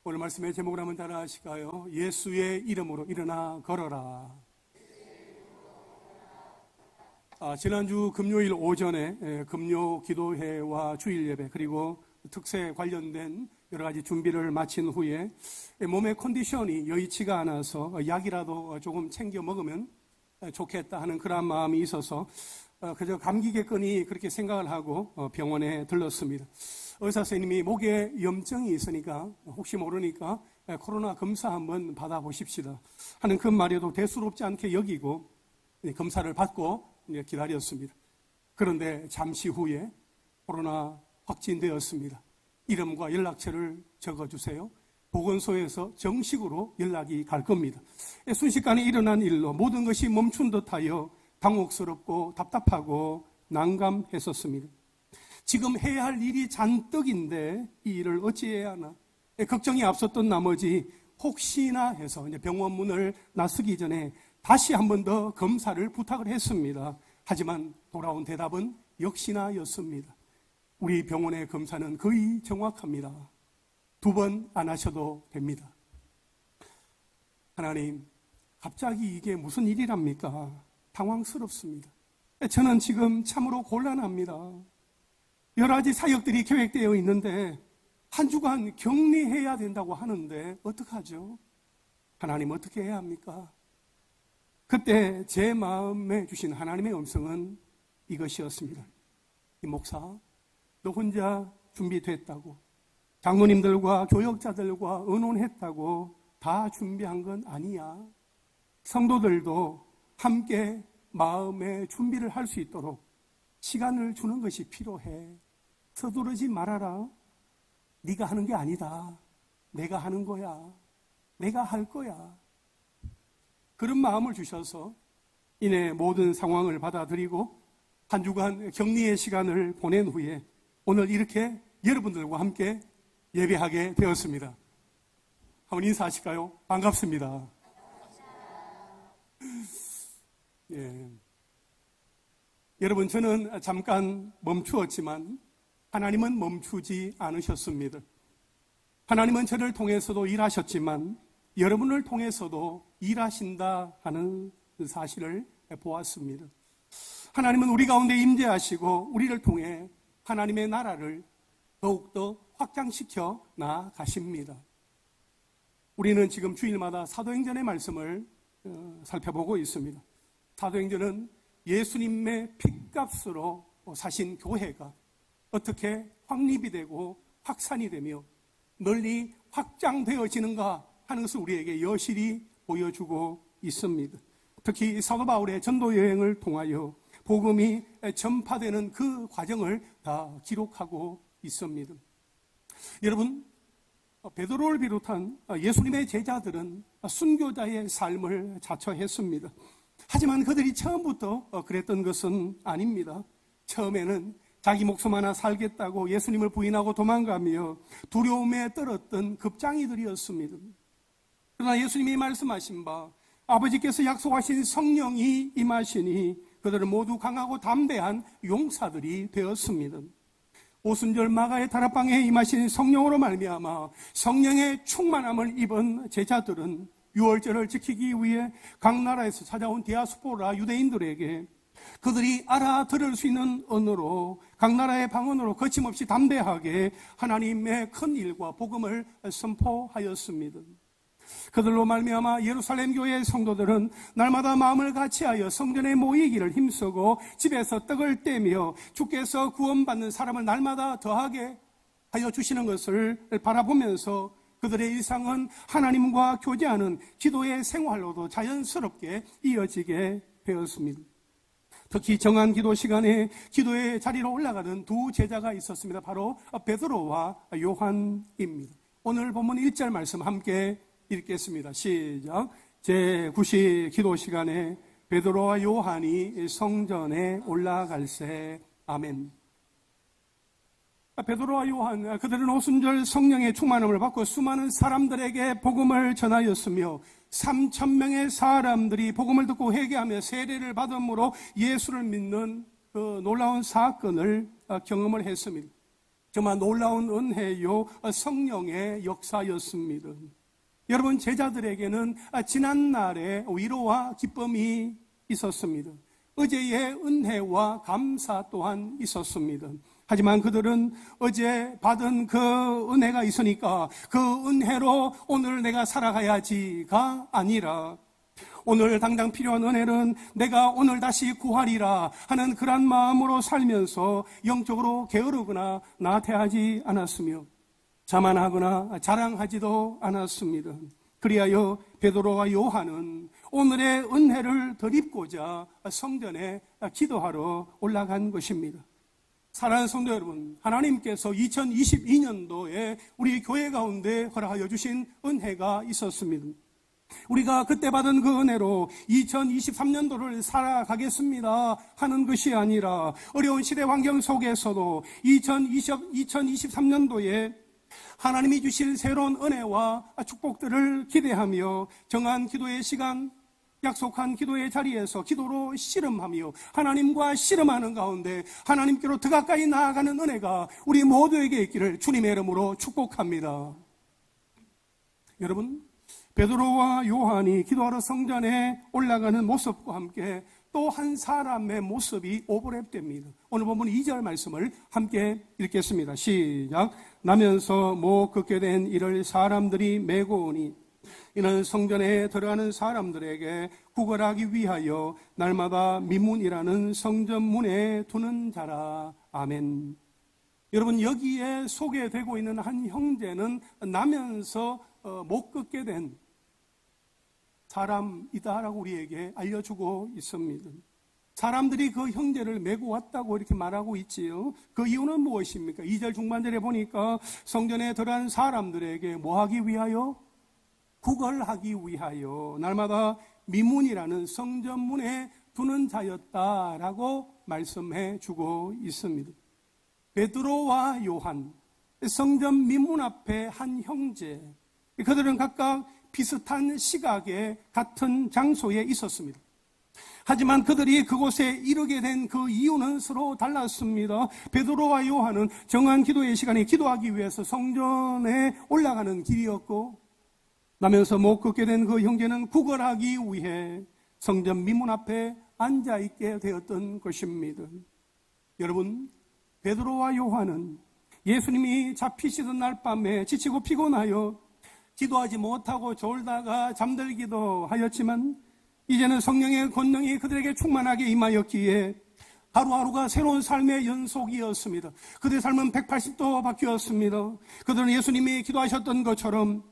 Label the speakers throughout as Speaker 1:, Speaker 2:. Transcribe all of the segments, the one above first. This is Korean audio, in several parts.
Speaker 1: 오늘 말씀의 제목을 한번 따라 하실까요? 예수의 이름으로 일어나 걸어라. 지난주 금요일 오전에 금요 기도회와 주일 예배 그리고 특세 관련된 여러 가지 준비를 마친 후에 몸의 컨디션이 여의치가 않아서 약이라도 조금 챙겨 먹으면 좋겠다 하는 그런 마음이 있어서 그저 감기겠거니 그렇게 생각을 하고 병원에 들렀습니다. 의사 선생님이 목에 염증이 있으니까 혹시 모르니까 코로나 검사 한번 받아보십시다 하는 그 말에도 대수롭지 않게 여기고 검사를 받고 기다렸습니다. 그런데 잠시 후에 코로나 확진되었습니다. 이름과 연락처를 적어주세요. 보건소에서 정식으로 연락이 갈 겁니다. 순식간에 일어난 일로 모든 것이 멈춘 듯하여 당혹스럽고 답답하고 난감했었습니다. 지금 해야 할 일이 잔뜩인데 이 일을 어찌해야 하나 걱정이 앞섰던 나머지 혹시나 해서 병원 문을 나서기 전에 다시 한 번 더 검사를 부탁을 했습니다. 하지만 돌아온 대답은 역시나 였습니다. 우리 병원의 검사는 거의 정확합니다. 2번 안 하셔도 됩니다. 하나님, 갑자기 이게 무슨 일이랍니까? 당황스럽습니다. 저는 지금 참으로 곤란합니다. 여러 가지 사역들이 계획되어 있는데 한 주간 격리해야 된다고 하는데 어떡하죠? 하나님 어떻게 해야 합니까? 그때 제 마음에 주신 하나님의 음성은 이것이었습니다. 이 목사, 너 혼자 준비됐다고, 장로님들과 교역자들과 의논했다고 다 준비한 건 아니야. 성도들도 함께 마음의 준비를 할 수 있도록 시간을 주는 것이 필요해. 서두르지 말아라. 네가 하는 게 아니다. 내가 하는 거야. 내가 할 거야. 그런 마음을 주셔서 이내 모든 상황을 받아들이고 한 주간 격리의 시간을 보낸 후에 오늘 이렇게 여러분들과 함께 예배하게 되었습니다. 한번 인사하실까요? 반갑습니다. 예. 여러분, 저는 잠깐 멈추었지만 하나님은 멈추지 않으셨습니다. 하나님은 저를 통해서도 일하셨지만 여러분을 통해서도 일하신다 하는 사실을 보았습니다. 하나님은 우리 가운데 임재하시고 우리를 통해 하나님의 나라를 더욱더 확장시켜 나가십니다. 우리는 지금 주일마다 사도행전의 말씀을 살펴보고 있습니다. 사도행전은 예수님의 핏값으로 사신 교회가 어떻게 확립이 되고 확산이 되며 널리 확장되어지는가 하는 것을 우리에게 여실히 보여주고 있습니다. 특히 사도 바울의 전도 여행을 통하여 복음이 전파되는 그 과정을 다 기록하고 있습니다. 여러분, 베드로를 비롯한 예수님의 제자들은 순교자의 삶을 자처했습니다. 하지만 그들이 처음부터 그랬던 것은 아닙니다. 처음에는 자기 목숨 하나 살겠다고 예수님을 부인하고 도망가며 두려움에 떨었던 급장이들이었습니다. 그러나 예수님이 말씀하신 바 아버지께서 약속하신 성령이 임하시니 그들은 모두 강하고 담대한 용사들이 되었습니다. 오순절 마가의 다락방에 임하신 성령으로 말미암아 성령의 충만함을 입은 제자들은 유월절을 지키기 위해 각 나라에서 찾아온 디아스포라 유대인들에게 그들이 알아들을 수 있는 언어로 각 나라의 방언으로 거침없이 담대하게 하나님의 큰 일과 복음을 선포하였습니다. 그들로 말미암아 예루살렘 교회의 성도들은 날마다 마음을 같이하여 성전에 모이기를 힘쓰고 집에서 떡을 떼며 주께서 구원받는 사람을 날마다 더하게 하여 주시는 것을 바라보면서 그들의 일상은 하나님과 교제하는 기도의 생활로도 자연스럽게 이어지게 되었습니다. 특히 정한 기도 시간에 기도의 자리로 올라가는 두 제자가 있었습니다. 바로 베드로와 요한입니다. 오늘 본문 1절 말씀 함께 읽겠습니다. 시작. 제9시 기도 시간에 베드로와 요한이 성전에 올라갈새. 아멘. 베드로와 요한, 그들은 오순절 성령의 충만함을 받고 수많은 사람들에게 복음을 전하였으며 3,000명의 사람들이 복음을 듣고 회개하며 세례를 받음으로 예수를 믿는 그 놀라운 사건을 경험을 했습니다. 정말 놀라운 은혜요, 성령의 역사였습니다. 여러분, 제자들에게는 지난날의 위로와 기쁨이 있었습니다. 어제의 은혜와 감사 또한 있었습니다. 하지만 그들은 어제 받은 그 은혜가 있으니까 그 은혜로 오늘 내가 살아가야지가 아니라 오늘 당장 필요한 은혜는 내가 오늘 다시 구하리라 하는 그런 마음으로 살면서 영적으로 게으르거나 나태하지 않았으며 자만하거나 자랑하지도 않았습니다. 그리하여 베드로와 요한은 오늘의 은혜를 덧입고자 성전에 기도하러 올라간 것입니다. 사랑하는 성도 여러분, 하나님께서 2022년도에 우리 교회 가운데 허락하여 주신 은혜가 있었습니다. 우리가 그때 받은 그 은혜로 2023년도를 살아가겠습니다 하는 것이 아니라 어려운 시대 환경 속에서도 2023년도에 하나님이 주실 새로운 은혜와 축복들을 기대하며 정한 기도의 시간, 약속한 기도의 자리에서 기도로 씨름하며 하나님과 씨름하는 가운데 하나님께로 더 가까이 나아가는 은혜가 우리 모두에게 있기를 주님의 이름으로 축복합니다. 여러분, 베드로와 요한이 기도하러 성전에 올라가는 모습과 함께 또 한 사람의 모습이 오버랩됩니다. 오늘 본문 2절 말씀을 함께 읽겠습니다. 시작. 나면서 못 걷게 된 이를 사람들이 메고 오니 이는 성전에 들어가는 사람들에게 구걸하기 위하여 날마다 미문이라는 성전 문에 두는 자라. 아멘. 여러분, 여기에 소개되고 있는 한 형제는 나면서 못 걷게 된 사람이다라고 우리에게 알려주고 있습니다. 사람들이 그 형제를 메고 왔다고 이렇게 말하고 있지요. 그 이유는 무엇입니까? 2절 중반절에 보니까 성전에 들어간 사람들에게 뭐 하기 위하여? 구걸하기 위하여 날마다 미문이라는 성전문에 두는 자였다라고 말씀해 주고 있습니다. 베드로와 요한, 성전 미문 앞에 한 형제, 그들은 각각 비슷한 시각에 같은 장소에 있었습니다. 하지만 그들이 그곳에 이르게 된 그 이유는 서로 달랐습니다. 베드로와 요한은 정한 기도의 시간에 기도하기 위해서 성전에 올라가는 길이었고, 나면서 못 걷게 된 그 형제는 구걸하기 위해 성전 미문 앞에 앉아있게 되었던 것입니다. 여러분, 베드로와 요한은 예수님이 잡히시던 날 밤에 지치고 피곤하여 기도하지 못하고 졸다가 잠들기도 하였지만 이제는 성령의 권능이 그들에게 충만하게 임하였기에 하루하루가 새로운 삶의 연속이었습니다. 그들의 삶은 180도 바뀌었습니다. 그들은 예수님이 기도하셨던 것처럼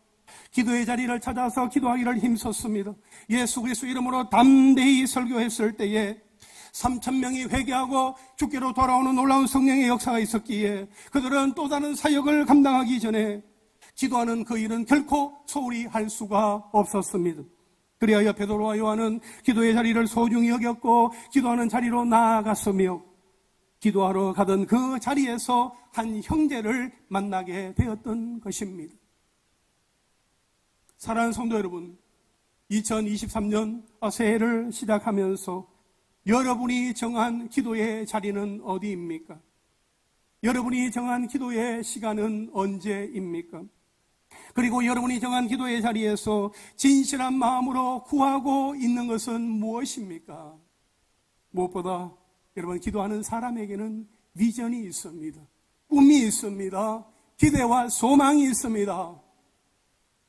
Speaker 1: 기도의 자리를 찾아서 기도하기를 힘썼습니다. 예수 그리스도 이름으로 담대히 설교했을 때에 3,000명이 회개하고 주께로 돌아오는 놀라운 성령의 역사가 있었기에 그들은 또 다른 사역을 감당하기 전에 기도하는 그 일은 결코 소홀히 할 수가 없었습니다. 그리하여 베드로와 요한은 기도의 자리를 소중히 여겼고 기도하는 자리로 나아갔으며 기도하러 가던 그 자리에서 한 형제를 만나게 되었던 것입니다. 사랑하는 성도 여러분, 2023년 새해를 시작하면서 여러분이 정한 기도의 자리는 어디입니까? 여러분이 정한 기도의 시간은 언제입니까? 그리고 여러분이 정한 기도의 자리에서 진실한 마음으로 구하고 있는 것은 무엇입니까? 무엇보다 여러분, 기도하는 사람에게는 비전이 있습니다. 꿈이 있습니다. 기대와 소망이 있습니다.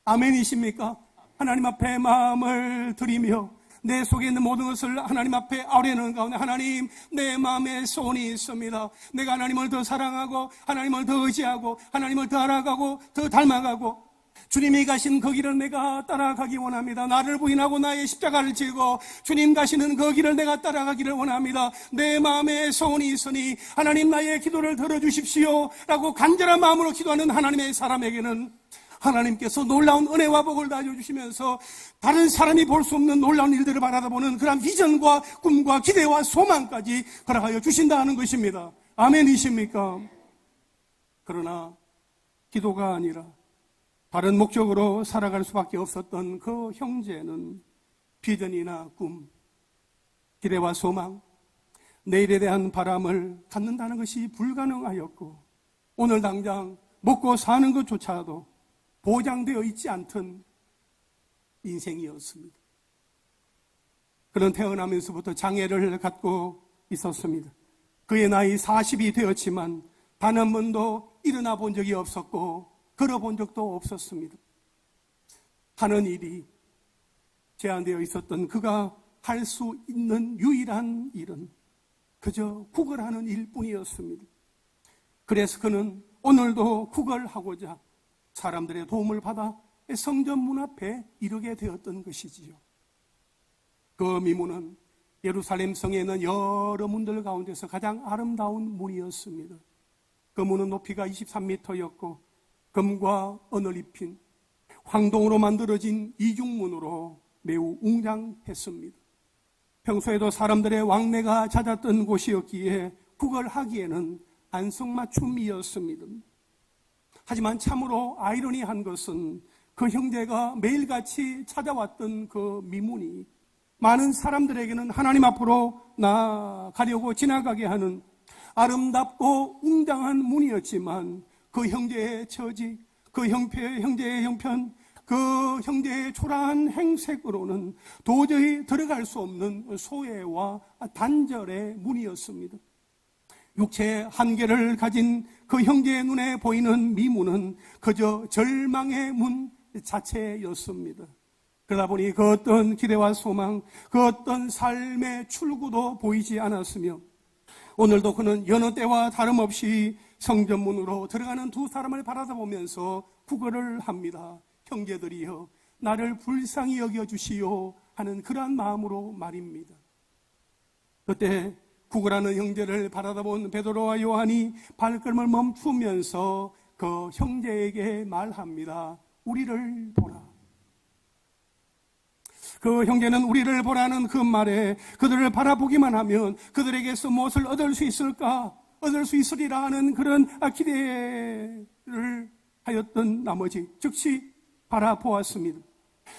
Speaker 1: 아멘이십니까? 하나님 앞에 마음을 드리며 내 속에 있는 모든 것을 하나님 앞에 아뢰는 가운데 하나님, 내 마음에 소원이 있습니다. 내가 하나님을 더 사랑하고 하나님을 더 의지하고 하나님을 더 알아가고 더 닮아가고 주님이 가신 그 길을 내가 따라가기 원합니다. 나를 부인하고 나의 십자가를 지고 주님 가시는 그 길을 내가 따라가기를 원합니다. 내 마음에 소원이 있으니 하나님 나의 기도를 들어주십시오 라고 간절한 마음으로 기도하는 하나님의 사람에게는 하나님께서 놀라운 은혜와 복을 다져주시면서 다른 사람이 볼 수 없는 놀라운 일들을 바라다보는 그런 비전과 꿈과 기대와 소망까지 허락하여 주신다 하는 것입니다. 아멘이십니까? 그러나 기도가 아니라 다른 목적으로 살아갈 수밖에 없었던 그 형제는 비전이나 꿈, 기대와 소망, 내일에 대한 바람을 갖는다는 것이 불가능하였고 오늘 당장 먹고 사는 것조차도 보장되어 있지 않던 인생이었습니다. 그는 태어나면서부터 장애를 갖고 있었습니다. 그의 나이 40이 되었지만 단 한 번도 일어나 본 적이 없었고 걸어본 적도 없었습니다. 하는 일이 제한되어 있었던 그가 할 수 있는 유일한 일은 그저 구걸하는 일뿐이었습니다. 그래서 그는 오늘도 구걸하고자 사람들의 도움을 받아 성전 문 앞에 이르게 되었던 것이지요. 그 미문은 예루살렘 성에 있는 여러 문들 가운데서 가장 아름다운 문이었습니다. 그 문은 높이가 23m였고 금과 은을 입힌 황동으로 만들어진 이중문으로 매우 웅장했습니다. 평소에도 사람들의 왕래가 잦았던 곳이었기에 구걸하기에는 안성맞춤이었습니다. 하지만 참으로 아이러니한 것은 그 형제가 매일같이 찾아왔던 그 미문이 많은 사람들에게는 하나님 앞으로 나아가려고 지나가게 하는 아름답고 웅장한 문이었지만 그 형제의 처지, 그 형제의 형편, 그 형제의 초라한 행색으로는 도저히 들어갈 수 없는 소외와 단절의 문이었습니다. 육체의 한계를 가진 그 형제의 눈에 보이는 미문은 그저 절망의 문 자체였습니다. 그러다 보니 그 어떤 기대와 소망, 그 어떤 삶의 출구도 보이지 않았으며 오늘도 그는 여느 때와 다름없이 성전문으로 들어가는 두 사람을 바라보면서 구걸을 합니다. 형제들이여 나를 불쌍히 여겨주시오 하는 그러한 마음으로 말입니다. 그때 구걸하는 형제를 바라다본 베드로와 요한이 발걸음을 멈추면서 그 형제에게 말합니다. 우리를 보라. 그 형제는 우리를 보라는 그 말에 그들을 바라보기만 하면 그들에게서 무엇을 얻을 수 있을까? 얻을 수 있으리라 하는 그런 기대를 하였던 나머지 즉시 바라보았습니다.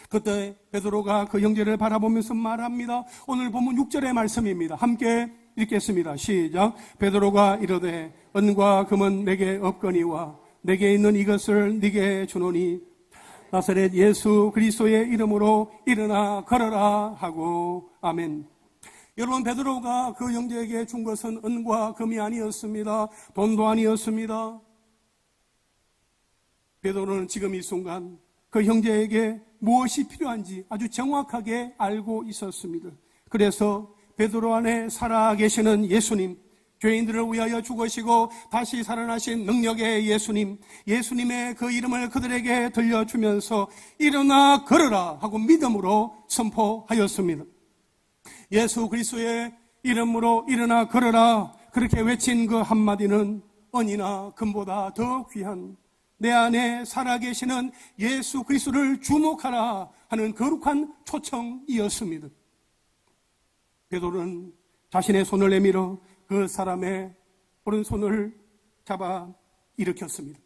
Speaker 1: 그때 베드로가 그 형제를 바라보면서 말합니다. 오늘 본문 6절의 말씀입니다. 함께 읽겠습니다. 시작. 베드로가 이르되 은과 금은 내게 없거니와 내게 있는 이것을 네게 주노니 나사렛 예수 그리스도의 이름으로 일어나 걸어라 하고 아멘. 여러분, 베드로가 그 형제에게 준 것은 은과 금이 아니었습니다. 돈도 아니었습니다. 베드로는 지금 이 순간 그 형제에게 무엇이 필요한지 아주 정확하게 알고 있었습니다. 그래서 베드로 안에 살아계시는 예수님, 죄인들을 위하여 죽으시고 다시 살아나신 능력의 예수님, 예수님의 그 이름을 그들에게 들려주면서 일어나 걸어라 하고 믿음으로 선포하였습니다. 예수 그리스도의 이름으로 일어나 걸어라 그렇게 외친 그 한마디는 은이나 금보다 더 귀한 내 안에 살아계시는 예수 그리스도를 주목하라 하는 거룩한 초청이었습니다. 베드로는 자신의 손을 내밀어 그 사람의 오른손을 잡아 일으켰습니다.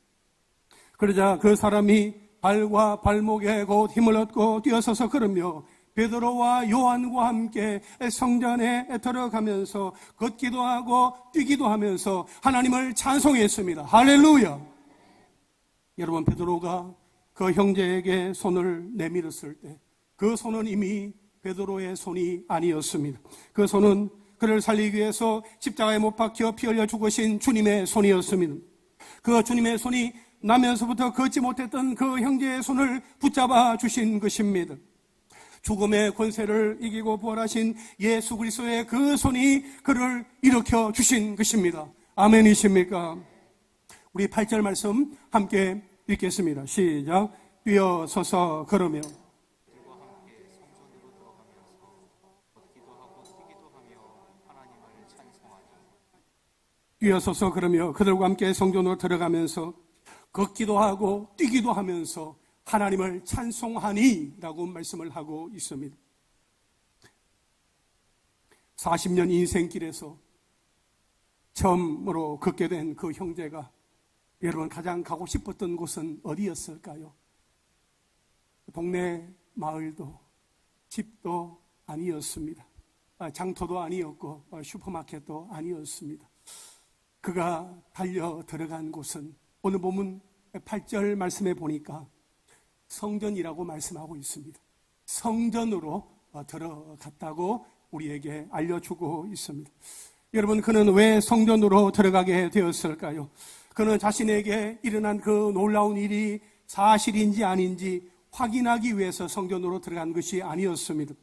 Speaker 1: 그러자 그 사람이 발과 발목에 곧 힘을 얻고 뛰어서서 걸으며 베드로와 요한과 함께 성전에 들어가면서 걷기도 하고 뛰기도 하면서 하나님을 찬송했습니다. 할렐루야! 여러분, 베드로가 그 형제에게 손을 내밀었을 때 그 손은 이미 베드로의 손이 아니었습니다. 그 손은 그를 살리기 위해서 십자가에 못 박혀 피 흘려 죽으신 주님의 손이었습니다. 그 주님의 손이 나면서부터 걷지 못했던 그 형제의 손을 붙잡아 주신 것입니다. 죽음의 권세를 이기고 부활하신 예수 그리스도의 그 손이 그를 일으켜 주신 것입니다. 아멘이십니까? 우리 8절 말씀 함께 읽겠습니다. 시작. 뛰어서서 걸으며 뛰어서서 그러며 그들과 함께 성전으로 들어가면서 걷기도 하고 뛰기도 하면서 하나님을 찬송하니 라고 말씀을 하고 있습니다. 40년 인생길에서 처음으로 걷게 된 그 형제가 여러분 가장 가고 싶었던 곳은 어디였을까요? 동네 마을도 집도 아니었습니다. 장터도 아니었고 슈퍼마켓도 아니었습니다. 그가 달려 들어간 곳은 오늘 본문 8절 말씀에 보니까 성전이라고 말씀하고 있습니다. 성전으로 들어갔다고 우리에게 알려주고 있습니다. 여러분, 그는 왜 성전으로 들어가게 되었을까요? 그는 자신에게 일어난 그 놀라운 일이 사실인지 아닌지 확인하기 위해서 성전으로 들어간 것이 아니었습니다.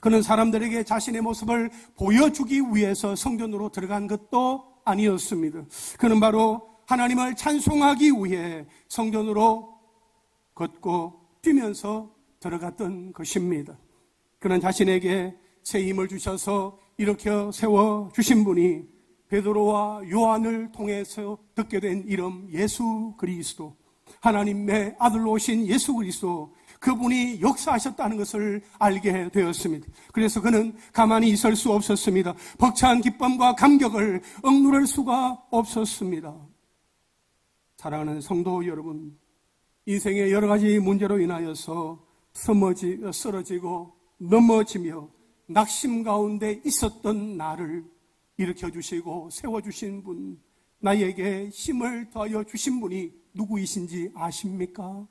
Speaker 1: 그는 사람들에게 자신의 모습을 보여주기 위해서 성전으로 들어간 것도 아니었습니다. 그는 바로 하나님을 찬송하기 위해 성전으로 걷고 뛰면서 들어갔던 것입니다. 그는 자신에게 새 힘을 주셔서 일으켜 세워주신 분이 베드로와 요한을 통해서 듣게 된 이름 예수 그리스도, 하나님의 아들로 오신 예수 그리스도, 그분이 역사하셨다는 것을 알게 되었습니다. 그래서 그는 가만히 있을 수 없었습니다. 벅찬 기쁨과 감격을 억누를 수가 없었습니다. 사랑하는 성도 여러분, 인생의 여러 가지 문제로 인하여서 쓰러지고 넘어지며 낙심 가운데 있었던 나를 일으켜주시고 세워주신 분, 나에게 힘을 더하여 주신 분이 누구이신지 아십니까?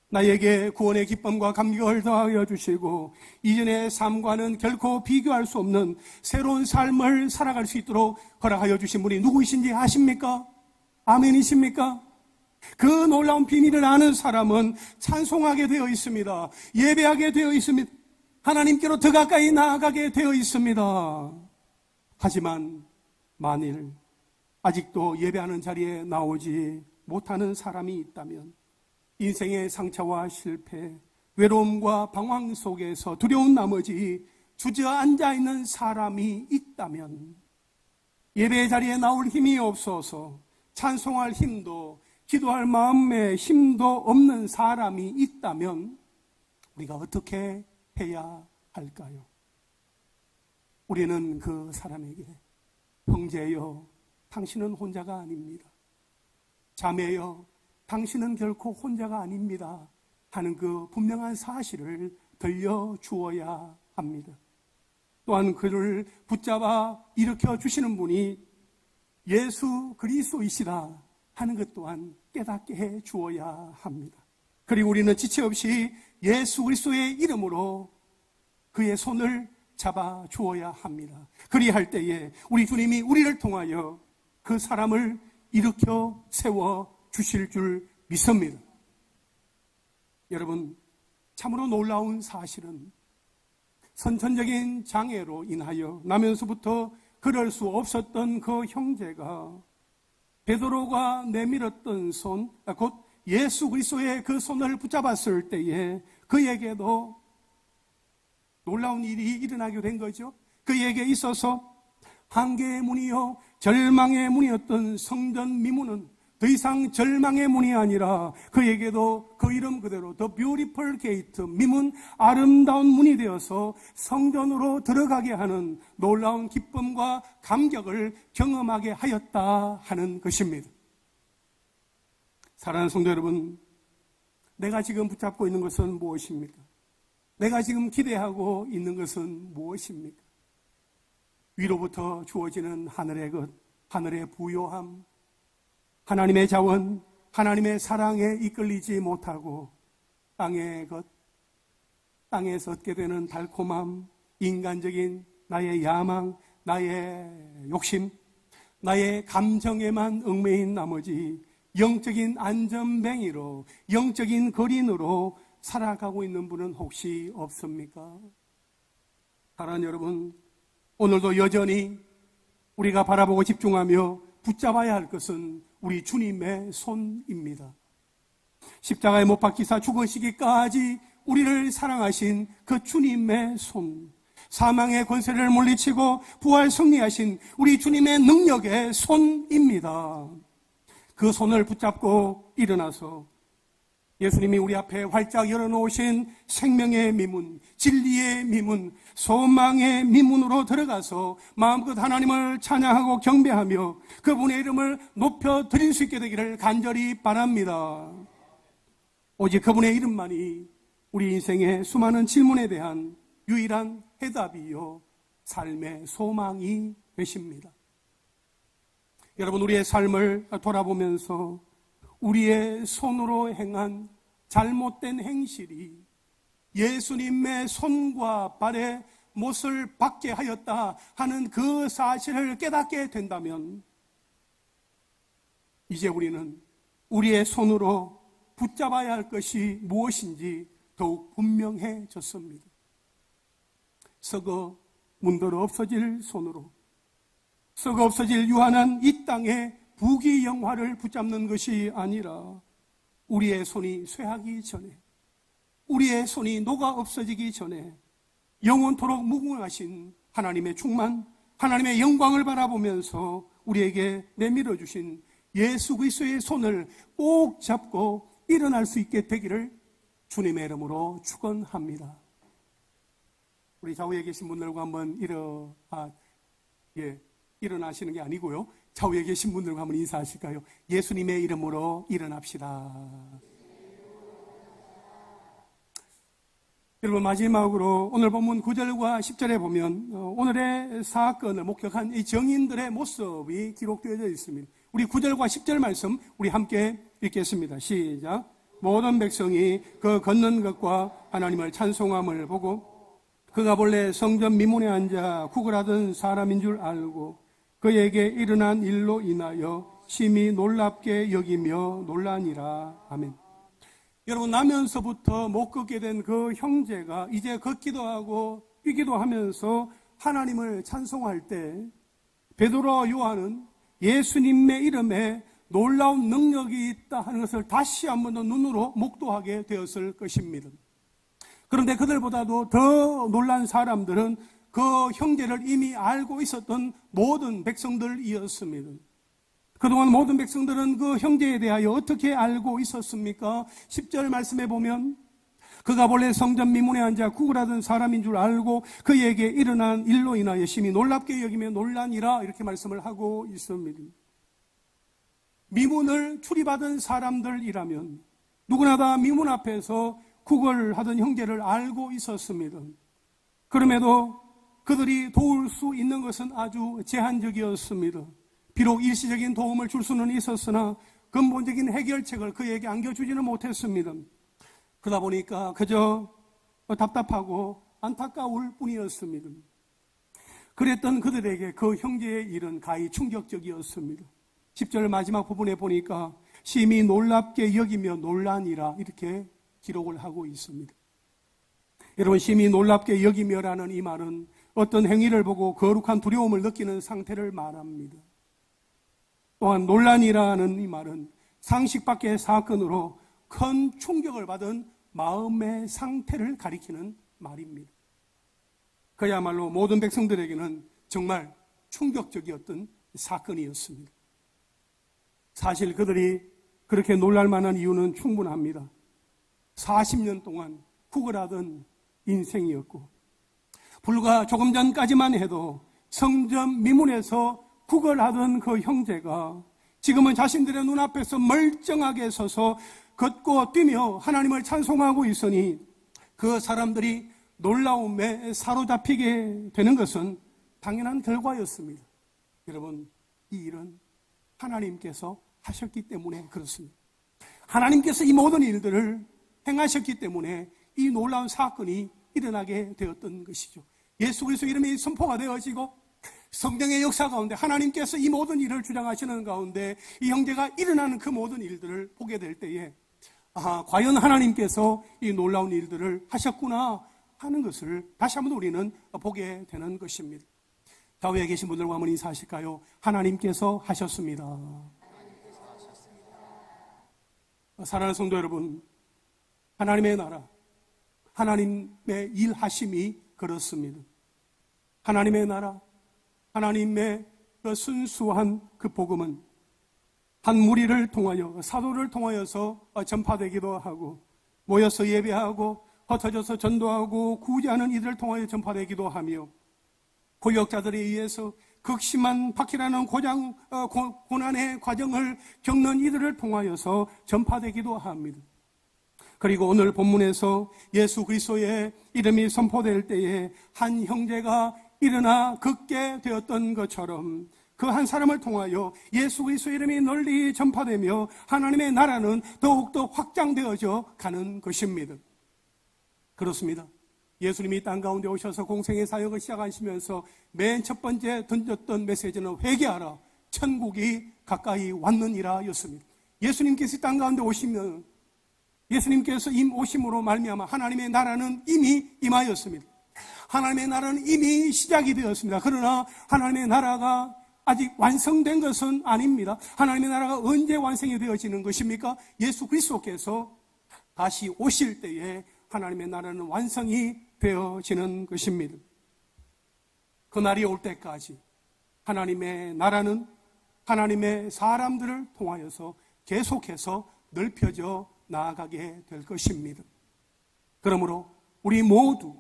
Speaker 1: 나에게 구원의 기쁨과 감격을 더하여 주시고 이전의 삶과는 결코 비교할 수 없는 새로운 삶을 살아갈 수 있도록 허락하여 주신 분이 누구이신지 아십니까? 아멘이십니까? 그 놀라운 비밀을 아는 사람은 찬송하게 되어 있습니다. 예배하게 되어 있습니다. 하나님께로 더 가까이 나아가게 되어 있습니다. 하지만 만일 아직도 예배하는 자리에 나오지 못하는 사람이 있다면, 인생의 상처와 실패, 외로움과 방황 속에서 두려운 나머지 주저앉아 있는 사람이 있다면, 예배 자리에 나올 힘이 없어서 찬송할 힘도 기도할 마음의 힘도 없는 사람이 있다면 우리가 어떻게 해야 할까요? 우리는 그 사람에게 형제여, 당신은 혼자가 아닙니다. 자매여, 당신은 결코 혼자가 아닙니다 하는 그 분명한 사실을 들려주어야 합니다. 또한 그를 붙잡아 일으켜 주시는 분이 예수 그리스도이시다 하는 것 또한 깨닫게 해 주어야 합니다. 그리고 우리는 지체 없이 예수 그리스도의 이름으로 그의 손을 잡아 주어야 합니다. 그리할 때에 우리 주님이 우리를 통하여 그 사람을 일으켜 세워 주실 줄 믿습니다. 여러분, 참으로 놀라운 사실은 선천적인 장애로 인하여 나면서부터 그럴 수 없었던 그 형제가 베드로가 내밀었던 손, 곧 예수 그리스도의 그 손을 붙잡았을 때에 그에게도 놀라운 일이 일어나게 된 거죠. 그에게 있어서 한계의 문이요 절망의 문이었던 성전 미문은 더 이상 절망의 문이 아니라 그에게도 그 이름 그대로 The Beautiful Gate, 미문, 아름다운 문이 되어서 성전으로 들어가게 하는 놀라운 기쁨과 감격을 경험하게 하였다 하는 것입니다. 사랑하는 성도 여러분, 내가 지금 붙잡고 있는 것은 무엇입니까? 내가 지금 기대하고 있는 것은 무엇입니까? 위로부터 주어지는 하늘의 것, 하늘의 부요함, 하나님의 자원, 하나님의 사랑에 이끌리지 못하고 땅의 것, 땅에서 얻게 되는 달콤함, 인간적인 나의 야망, 나의 욕심, 나의 감정에만 얽매인 나머지 영적인 안전뱅이로, 영적인 거린으로 살아가고 있는 분은 혹시 없습니까? 사랑하는 여러분, 오늘도 여전히 우리가 바라보고 집중하며 붙잡아야 할 것은 우리 주님의 손입니다. 십자가에 못 박히사 죽으시기까지 우리를 사랑하신 그 주님의 손, 사망의 권세를 물리치고 부활 승리하신 우리 주님의 능력의 손입니다. 그 손을 붙잡고 일어나서 예수님이 우리 앞에 활짝 열어놓으신 생명의 미문, 진리의 미문, 소망의 미문으로 들어가서 마음껏 하나님을 찬양하고 경배하며 그분의 이름을 높여드릴 수 있게 되기를 간절히 바랍니다. 오직 그분의 이름만이 우리 인생의 수많은 질문에 대한 유일한 해답이요 삶의 소망이 되십니다. 여러분, 우리의 삶을 돌아보면서 우리의 손으로 행한 잘못된 행실이 예수님의 손과 발에 못을 박게 하였다 하는 그 사실을 깨닫게 된다면 이제 우리는 우리의 손으로 붙잡아야 할 것이 무엇인지 더욱 분명해졌습니다. 썩어 문드러 없어질 손으로, 썩어 없어질 유한한 이 땅의 부귀영화를 붙잡는 것이 아니라 우리의 손이 쇠하기 전에, 우리의 손이 녹아 없어지기 전에 영원토록 무궁하신 하나님의 충만, 하나님의 영광을 바라보면서 우리에게 내밀어 주신 예수 그리스도의 손을 꼭 잡고 일어날 수 있게 되기를 주님의 이름으로 축원합니다. 우리 좌우에 계신 분들과 한번 일어나시는 게 아니고요, 좌우에 계신 분들과 한번 인사하실까요? 예수님의 이름으로 일어납시다. 여러분, 마지막으로 오늘 본문 9절과 10절에 보면 오늘의 사건을 목격한 이 정인들의 모습이 기록되어져 있습니다. 우리 9절과 10절 말씀 우리 함께 읽겠습니다. 시작. 모든 백성이 그 걷는 것과 하나님을 찬송함을 보고 그가 본래 성전 미문에 앉아 구걸하던 사람인 줄 알고 그에게 일어난 일로 인하여 심히 놀랍게 여기며 놀라니라. 아멘. 여러분, 나면서부터 못 걷게 된 그 형제가 이제 걷기도 하고 뛰기도 하면서 하나님을 찬송할 때 베드로와 요한은 예수님의 이름에 놀라운 능력이 있다 하는 것을 다시 한 번 더 눈으로 목도하게 되었을 것입니다. 그런데 그들보다도 더 놀란 사람들은 그 형제를 이미 알고 있었던 모든 백성들이었습니다. 그동안 모든 백성들은 그 형제에 대하여 어떻게 알고 있었습니까? 10절 말씀에 보면 그가 본래 성전 미문에 앉아 구걸하던 사람인 줄 알고 그에게 일어난 일로 인하여 심히 놀랍게 여기며 놀라니라, 이렇게 말씀을 하고 있습니다. 미문을 출입하던 사람들이라면 누구나 다 미문 앞에서 구걸하던 형제를 알고 있었습니다. 그럼에도 그들이 도울 수 있는 것은 아주 제한적이었습니다. 비록 일시적인 도움을 줄 수는 있었으나 근본적인 해결책을 그에게 안겨주지는 못했습니다. 그러다 보니까 그저 답답하고 안타까울 뿐이었습니다. 그랬던 그들에게 그 형제의 일은 가히 충격적이었습니다. 10절 마지막 부분에 보니까 심히 놀랍게 여기며 놀라니라, 이렇게 기록을 하고 있습니다. 여러분, 심히 놀랍게 여기며라는 이 말은 어떤 행위를 보고 거룩한 두려움을 느끼는 상태를 말합니다. 또한 놀라니라는 이 말은 상식 밖의 사건으로 큰 충격을 받은 마음의 상태를 가리키는 말입니다. 그야말로 모든 백성들에게는 정말 충격적이었던 사건이었습니다. 사실 그들이 그렇게 놀랄 만한 이유는 충분합니다. 40년 동안 구걸하던 인생이었고 불과 조금 전까지만 해도 성전 미문에서 구걸하던 그 형제가 지금은 자신들의 눈앞에서 멀쩡하게 서서 걷고 뛰며 하나님을 찬송하고 있으니 그 사람들이 놀라움에 사로잡히게 되는 것은 당연한 결과였습니다. 여러분, 이 일은 하나님께서 하셨기 때문에 그렇습니다. 하나님께서 이 모든 일들을 행하셨기 때문에 이 놀라운 사건이 일어나게 되었던 것이죠. 예수 그리스도 이름이 선포가 되어지고 성경의 역사 가운데 하나님께서 이 모든 일을 주장하시는 가운데 이 형제가 일어나는 그 모든 일들을 보게 될 때에 과연 하나님께서 이 놀라운 일들을 하셨구나 하는 것을 다시 한번 우리는 보게 되는 것입니다. 좌우에 계신 분들과 한번 인사하실까요? 하나님께서 하셨습니다. 사랑하는 성도 여러분, 하나님의 나라, 하나님의 일하심이 그렇습니다. 하나님의 나라, 하나님의 그 순수한 그 복음은 한 무리를 통하여, 사도를 통하여서 전파되기도 하고 모여서 예배하고 흩어져서 전도하고 구제하는 이들을 통하여 전파되기도 하며 고역자들에 의해서 극심한 박해라는 고난의 과정을 겪는 이들을 통하여서 전파되기도 합니다. 그리고 오늘 본문에서 예수 그리스도의 이름이 선포될 때에 한 형제가 일어나 걷게 되었던 것처럼 그 한 사람을 통하여 예수 그리스도의 이름이 널리 전파되며 하나님의 나라는 더욱더 확장되어져 가는 것입니다. 그렇습니다. 예수님이 땅 가운데 오셔서 공생의 사역을 시작하시면서 맨 첫 번째 던졌던 메시지는 회개하라, 천국이 가까이 왔느니라 였습니다. 예수님께서 땅 가운데 오시면 예수님께서 오심으로 말미암아 하나님의 나라는 이미 임하였습니다. 하나님의 나라는 이미 시작이 되었습니다. 그러나 하나님의 나라가 아직 완성된 것은 아닙니다. 하나님의 나라가 언제 완성이 되어지는 것입니까? 예수 그리스도께서 다시 오실 때에 하나님의 나라는 완성이 되어지는 것입니다. 그날이 올 때까지 하나님의 나라는 하나님의 사람들을 통하여서 계속해서 넓혀져 나아가게 될 것입니다. 그러므로 우리 모두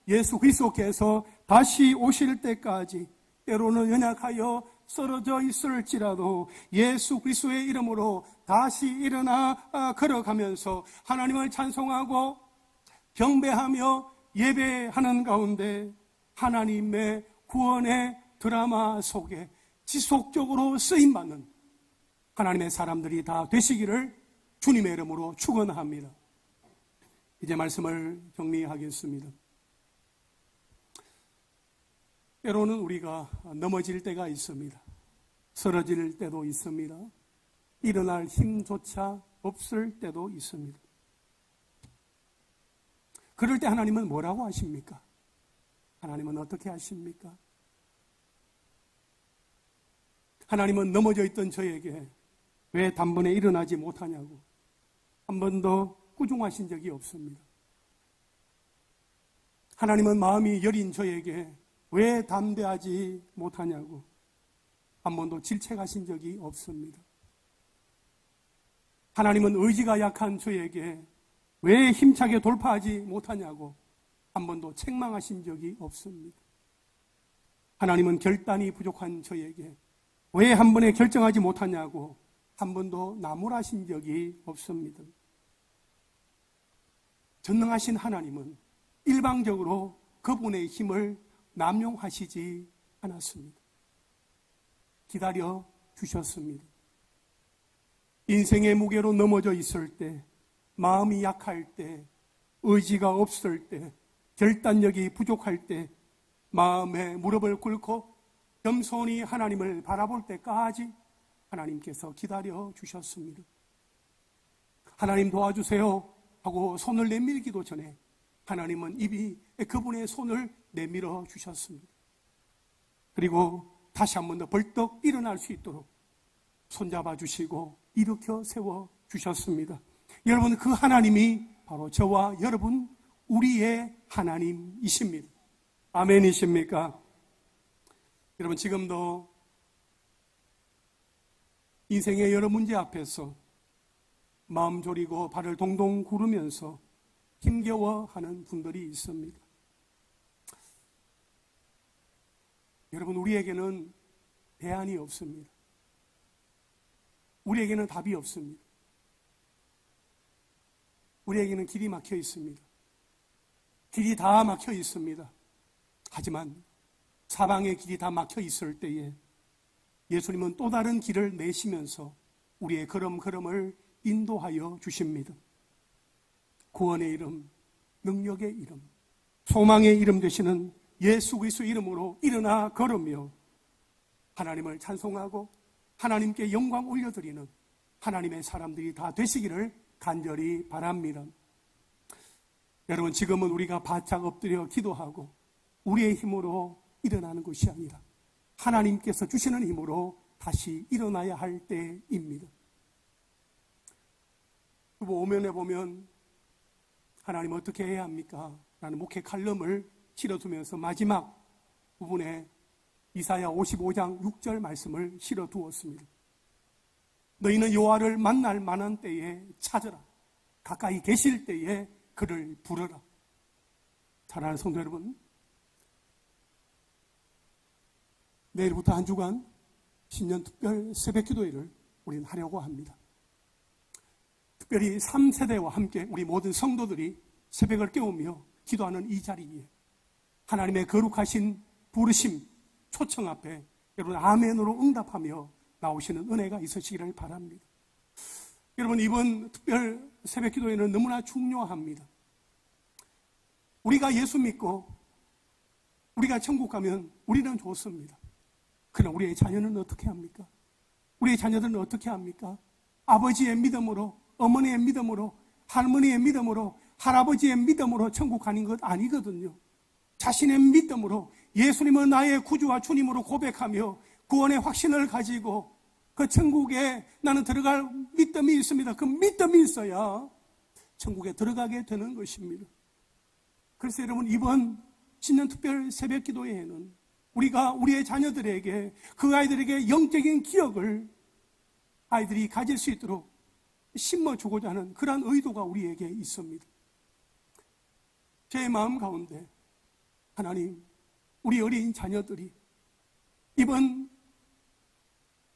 Speaker 1: 예수 그리스도께서 다시 오실 때까지 때로는 연약하여 쓰러져 있을지라도 예수 그리스도의 이름으로 다시 일어나 걸어가면서 하나님을 찬송하고 경배하며 예배하는 가운데 하나님의 구원의 드라마 속에 지속적으로 쓰임받는 하나님의 사람들이 다 되시기를 주님의 이름으로 축원합니다. 이제 말씀을 정리하겠습니다. 때로는 우리가 넘어질 때가 있습니다. 쓰러질 때도 있습니다. 일어날 힘조차 없을 때도 있습니다. 그럴 때 하나님은 뭐라고 하십니까? 하나님은 어떻게 하십니까? 하나님은 넘어져 있던 저에게 왜 단번에 일어나지 못하냐고 한 번도 꾸중하신 적이 없습니다. 하나님은 마음이 여린 저에게 왜 담대하지 못하냐고 한 번도 질책하신 적이 없습니다. 하나님은 의지가 약한 저에게 왜 힘차게 돌파하지 못하냐고 한 번도 책망하신 적이 없습니다. 하나님은 결단이 부족한 저에게 왜 한 번에 결정하지 못하냐고 한 번도 나무라신 적이 없습니다. 전능하신 하나님은 일방적으로 그분의 힘을 남용하시지 않았습니다. 기다려 주셨습니다. 인생의 무게로 넘어져 있을 때, 마음이 약할 때, 의지가 없을 때, 결단력이 부족할 때, 마음에 무릎을 꿇고 겸손히 하나님을 바라볼 때까지 하나님께서 기다려 주셨습니다. 하나님 도와주세요 하고 손을 내밀기도 전에 하나님은 이미 그분의 손을 내밀어 주셨습니다. 그리고 다시 한 번 더 벌떡 일어날 수 있도록 손잡아 주시고 일으켜 세워 주셨습니다. 여러분, 그 하나님이 바로 저와 여러분 우리의 하나님이십니다. 아멘이십니까? 여러분, 지금도 인생의 여러 문제 앞에서 마음 졸이고 발을 동동 구르면서 힘겨워하는 분들이 있습니다. 여러분, 우리에게는 대안이 없습니다. 우리에게는 답이 없습니다. 우리에게는 길이 막혀 있습니다. 길이 다 막혀 있습니다. 하지만 사방의 길이 다 막혀 있을 때에 예수님은 또 다른 길을 내시면서 우리의 걸음걸음을 인도하여 주십니다. 구원의 이름, 능력의 이름, 소망의 이름 되시는 예수 그리스도의 이름으로 일어나 걸으며 하나님을 찬송하고 하나님께 영광 올려드리는 하나님의 사람들이 다 되시기를 간절히 바랍니다. 여러분, 지금은 우리가 바짝 엎드려 기도하고 우리의 힘으로 일어나는 것이 아니라 하나님께서 주시는 힘으로 다시 일어나야 할 때입니다. 오면에 보면 하나님 어떻게 해야 합니까? 라는 목회 칼럼을 실어두면서 마지막 부분에 이사야 55장 6절 말씀을 실어두었습니다. 너희는 여호와를 만날 만한 때에 찾으라. 가까이 계실 때에 그를 부르라. 사랑하는 성도 여러분, 내일부터 한 주간 신년 특별 새벽 기도회를 우리는 하려고 합니다. 특별히 3세대와 함께 우리 모든 성도들이 새벽을 깨우며 기도하는 이 자리에 하나님의 거룩하신 부르심, 초청 앞에 여러분 아멘으로 응답하며 나오시는 은혜가 있으시기를 바랍니다. 여러분 이번 특별 새벽 기도회는 너무나 중요합니다. 우리가 예수 믿고 우리가 천국 가면 우리는 좋습니다. 그러나 우리의 자녀는 어떻게 합니까? 우리의 자녀들은 어떻게 합니까? 아버지의 믿음으로, 어머니의 믿음으로, 할머니의 믿음으로, 할아버지의 믿음으로 천국 가는 것 아니거든요. 자신의 믿음으로 예수님은 나의 구주와 주님으로 고백하며 구원의 확신을 가지고 그 천국에 나는 들어갈 믿음이 있습니다. 그 믿음이 있어야 천국에 들어가게 되는 것입니다. 그래서 여러분 이번 신년 특별 새벽 기도회에는 우리가 우리의 자녀들에게 그 아이들에게 영적인 기억을 아이들이 가질 수 있도록 심어주고자 하는 그러한 의도가 우리에게 있습니다. 제 마음 가운데 하나님, 우리 어린 자녀들이 이번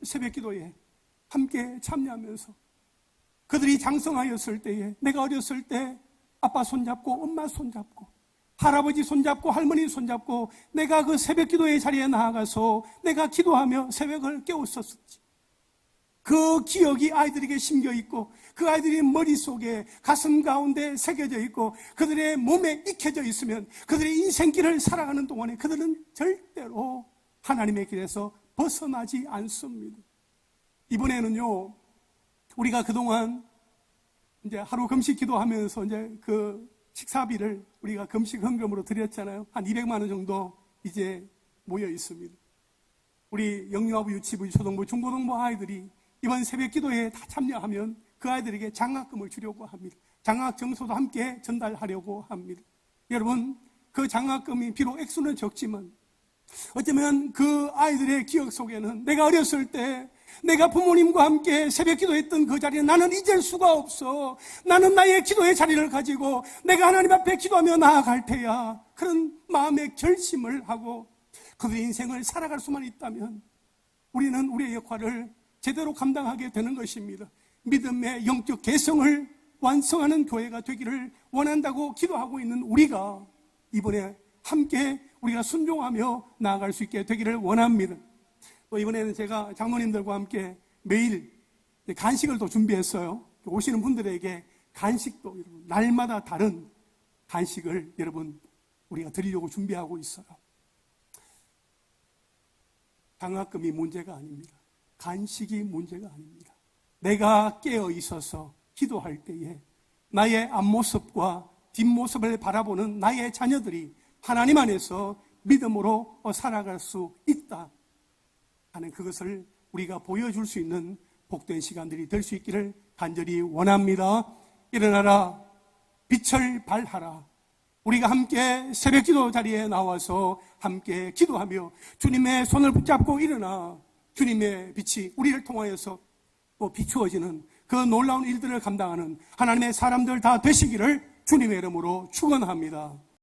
Speaker 1: 새벽 기도에 함께 참여하면서 그들이 장성하였을 때에 내가 어렸을 때 아빠 손잡고 엄마 손잡고 할아버지 손잡고 할머니 손잡고 내가 그 새벽 기도의 자리에 나아가서 내가 기도하며 새벽을 깨웠었지. 그 기억이 아이들에게 심겨있고 그 아이들의 머릿속에 가슴 가운데 새겨져 있고 그들의 몸에 익혀져 있으면 그들의 인생길을 살아가는 동안에 그들은 절대로 하나님의 길에서 벗어나지 않습니다. 이번에는요, 우리가 그동안 이제 하루 금식 기도하면서 이제 그 식사비를 우리가 금식 헌금으로 드렸잖아요. 한 200만 원 정도 이제 모여 있습니다. 우리 영유아부, 유치부, 초등부, 중고등부 아이들이 이번 새벽 기도에 다 참여하면 그 아이들에게 장학금을 주려고 합니다. 장학 점수도 함께 전달하려고 합니다. 여러분, 그 장학금이 비록 액수는 적지만 어쩌면 그 아이들의 기억 속에는 내가 어렸을 때 내가 부모님과 함께 새벽 기도했던 그 자리에 나는 잊을 수가 없어. 나는 나의 기도의 자리를 가지고 내가 하나님 앞에 기도하며 나아갈 테야. 그런 마음의 결심을 하고 그들의 인생을 살아갈 수만 있다면 우리는 우리의 역할을 제대로 감당하게 되는 것입니다. 믿음의 영적 개성을 완성하는 교회가 되기를 원한다고 기도하고 있는 우리가 이번에 함께 우리가 순종하며 나아갈 수 있게 되기를 원합니다. 또 이번에는 제가 장로님들과 함께 매일 간식을 또 준비했어요. 오시는 분들에게 간식도 여러분, 날마다 다른 간식을 여러분 우리가 드리려고 준비하고 있어요. 장학금이 문제가 아닙니다. 간식이 문제가 아닙니다. 내가 깨어 있어서 기도할 때에 나의 앞모습과 뒷모습을 바라보는 나의 자녀들이 하나님 안에서 믿음으로 살아갈 수 있다 하는 그것을 우리가 보여줄 수 있는 복된 시간들이 될 수 있기를 간절히 원합니다. 일어나라, 빛을 발하라. 우리가 함께 새벽 기도 자리에 나와서 함께 기도하며 주님의 손을 붙잡고 일어나 주님의 빛이 우리를 통하여서 또 비추어지는 그 놀라운 일들을 감당하는 하나님의 사람들 다 되시기를 주님의 이름으로 축원합니다.